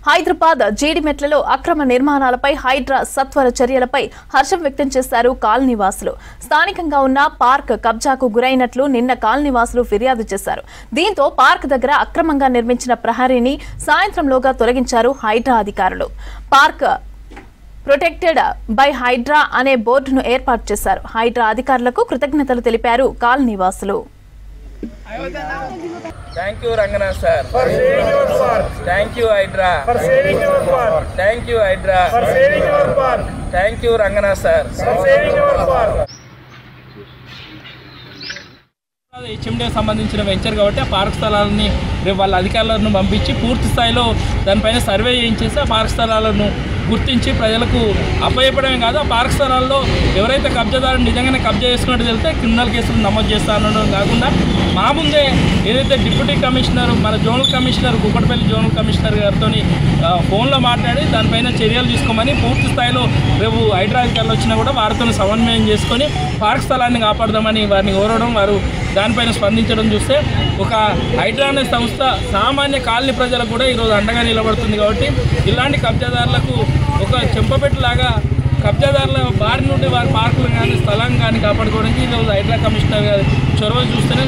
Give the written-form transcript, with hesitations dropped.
హైదరాబాద్ జీడిమెట్లలో అక్రమ నిర్మాణాలపై హైడ్రా సత్వర చర్యలపై హర్షం వ్యక్తం చేశారు కాలనీవాసులు. స్థానికంగా ఉన్న పార్క్ కబ్జాకు గురైనట్లు నిన్న కాలనీవాసులు ఫిర్యాదు చేశారు. దీంతో పార్క్ దగ్గర అక్రమంగా నిర్మించిన ప్రహరీని సాయంత్రంలోగా తొలగించారు హైడ్రా అధికారులు. పార్క్ ప్రొటెక్టెడ్ బై హైడ్రా అనే బోర్డును ఏర్పాటు చేశారు. హైడ్రా అధికారులకు కృతజ్ఞతలు తెలిపారు కాలనీవాసులు. Thank you Ranganath sir for saving your park. Thank you Hydra for saving your park. Thank you Hydra for saving your park. Thank you Ranganath sir for saving your park. హెచ్ఎండే సంబంధించిన venture కాబట్టి ఆ park స్థలాలని రేపు వాళ్ళ అధికారులను పంపించి పూర్తి స్థాయిలో దానిపైన సర్వే చేయించేసి ఆ పార్క్ స్థలాలను గుర్తించి ప్రజలకు అప్పచెప్పడమే కాదు, ఆ పార్క్ స్థలాల్లో ఎవరైతే కబ్జాదారులు నిజంగానే కబ్జా చేసుకున్నట్టు తెలిస్తే క్రిమినల్ కేసులు నమోదు చేస్తానడం కాకుండా మా ముందే ఏదైతే డిప్యూటీ కమిషనర్ మన zonal commissioner Kukatpally zonal commissioner గారితో ఫోన్లో మాట్లాడి దానిపైన చర్యలు తీసుకోమని పూర్తి స్థాయిలో రేపు హైడ్రా అధికారులు వచ్చినా కూడా వారితో సమన్వయం చేసుకొని పార్క్ స్థలాన్ని కాపాడదామని వారిని కోరడం, వారు దానిపైన స్పందించడం చూస్తే ఒక హైడ్రా అనే సంస్థ సామాన్య కాలనీ ప్రజలకు కూడా ఈరోజు అండగా నిలబడుతుంది. కాబట్టి ఇలాంటి కబ్జాదారులకు ఒక చెంపపెట్టులాగా కబ్జాదారుల బారి నుండి వారి పార్కులు కానీ స్థలం కానీ కాపాడుకోవడానికి ఈరోజు హైడ్రా కమిషనర్ గారు చొరవ చూస్తేనే